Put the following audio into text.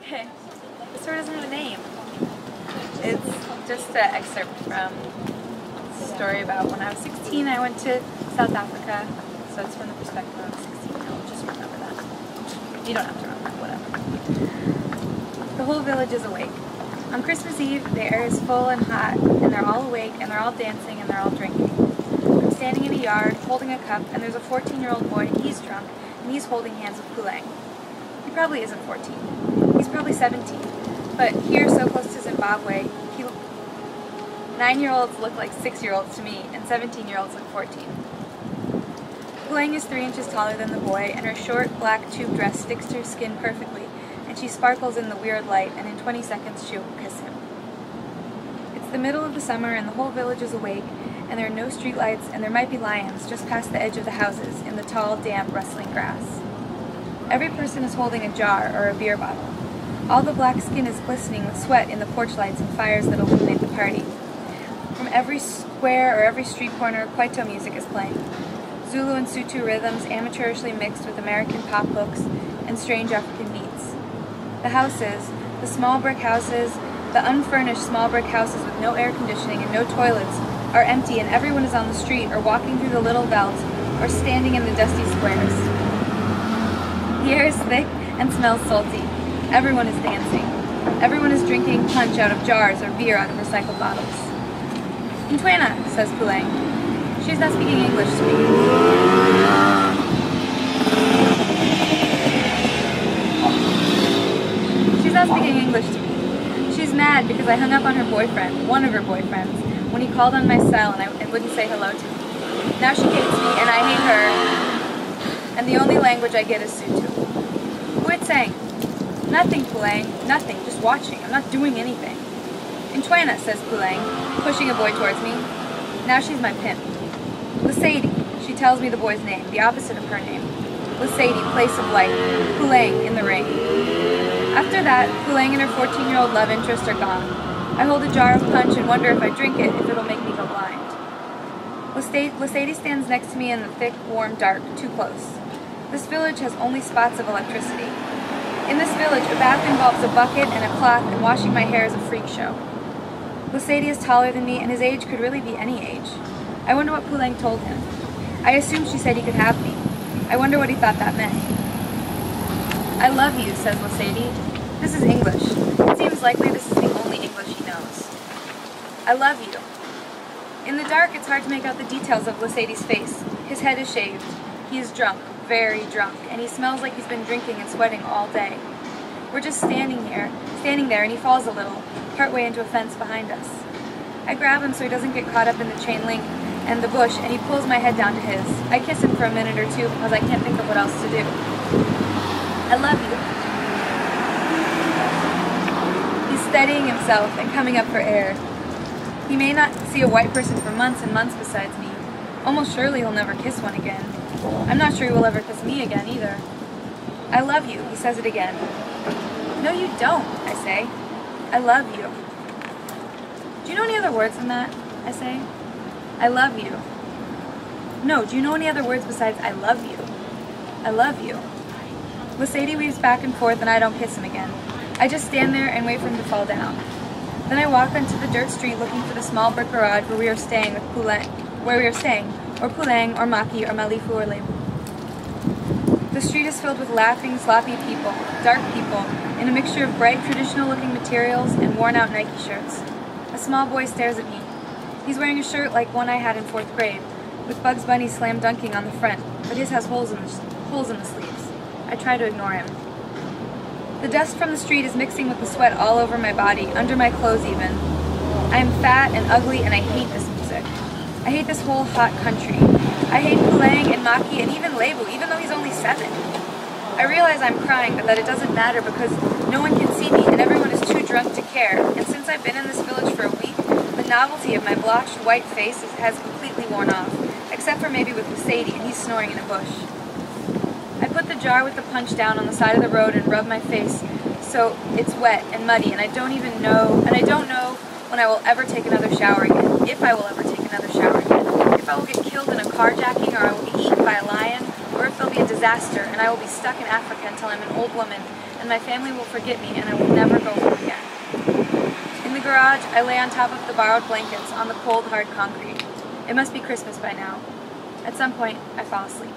Okay, this story doesn't have a name. It's just an excerpt from a story about when I was 16 I went to South Africa, so it's from the perspective of a 16-year-old. Just remember that. You don't have to remember, whatever. The whole village is awake. On Christmas Eve, the air is full and hot, and they're all awake, and they're all dancing, and they're all drinking. I'm standing in a yard, holding a cup, and there's a 14-year-old boy, and he's drunk, and he's holding hands with Pulang. He probably isn't 14. He's probably 17. But here, so close to Zimbabwe, 9-year-olds look like 6-year-olds to me, and 17-year-olds look 14. Pulang is 3 inches taller than the boy, and her short, black tube dress sticks to her skin perfectly, and she sparkles in the weird light, and in 20 seconds she will kiss him. It's the middle of the summer, and the whole village is awake, and there are no streetlights, and there might be lions just past the edge of the houses, in the tall, damp, rustling grass. Every person is holding a jar or a beer bottle. All the black skin is glistening with sweat in the porch lights and fires that illuminate the party. From every square or every street corner, Kwaito music is playing. Zulu and Sutu rhythms amateurishly mixed with American pop hooks and strange African beats. The houses, the small brick houses, the unfurnished small brick houses with no air conditioning and no toilets, are empty, and everyone is on the street or walking through the little veldt or standing in the dusty squares. The air is thick and smells salty. Everyone is dancing. Everyone is drinking punch out of jars or beer out of recycled bottles. Ntwena, says Pulang. She's not speaking English to me. She's not speaking English to me. She's mad because I hung up on her boyfriend, one of her boyfriends, when he called on my cell and wouldn't say hello to me. Now she hates me and I hate her, and the only language I get is Sutu. Quit saying. Nothing, Pulang. Nothing. Just watching. I'm not doing anything. Ntwena, says Pulang, pushing a boy towards me. Now she's my pimp. Lizzy, she tells me the boy's name, the opposite of her name. Lizzy, place of light. Pulang, in the ring. After that, Pulang and her 14-year-old love interest are gone. I hold a jar of punch and wonder if I drink it, if it'll make me go blind. Lizzy stands next to me in the thick, warm dark, too close. This village has only spots of electricity. In this village, a bath involves a bucket and a cloth, and washing my hair is a freak show. Lizzy is taller than me, and his age could really be any age. I wonder what Pulang told him. I assume she said he could have me. I wonder what he thought that meant. I love you, says Lizzy. This is English. It seems likely this is the only English he knows. I love you. In the dark, it's hard to make out the details of Lizzy's face. His head is shaved. He is drunk. Very drunk, and he smells like he's been drinking and sweating all day. We're just standing there, and he falls a little, partway into a fence behind us. I grab him so he doesn't get caught up in the chain link and the bush, and he pulls my head down to his. I kiss him for a minute or two because I can't think of what else to do. I love you. He's steadying himself and coming up for air. He may not see a white person for months and months besides me. Almost surely he'll never kiss one again. I'm not sure he will ever kiss me again, either. I love you, he says it again. No, you don't, I say. I love you. Do you know any other words than that? I say. I love you. No, do you know any other words besides I love you? I love you. Lizzy weaves back and forth, and I don't kiss him again. I just stand there and wait for him to fall down. Then I walk onto the dirt street looking for the small brick garage where we are staying with Pulang, or Pulang, or Maki, or Malifu, or Lebu. The street is filled with laughing, sloppy people, dark people, in a mixture of bright, traditional-looking materials and worn-out Nike shirts. A small boy stares at me. He's wearing a shirt like one I had in 4th grade, with Bugs Bunny slam dunking on the front, but his has holes in the sleeves. I try to ignore him. The dust from the street is mixing with the sweat all over my body, under my clothes even. I am fat and ugly, and I hate this music. I hate this whole hot country. I hate Pulang and Maki and even Lebu, even though he's only 7. I realize I'm crying, but that it doesn't matter because no one can see me and everyone is too drunk to care. And since I've been in this village for a week, the novelty of my blotched white face has completely worn off, except for maybe with Lizzy, and he's snoring in a bush. I put the jar with the punch down on the side of the road and rub my face so it's wet and muddy, and I don't know when I will ever take another shower again, if I will ever take another shower again, if I will get killed in a carjacking, or I will be eaten by a lion, or if there'll be a disaster and I will be stuck in Africa until I'm an old woman and my family will forget me, and I will never go home again. In the garage, I lay on top of the borrowed blankets on the cold, hard concrete. It must be Christmas by now. At some point, I fall asleep.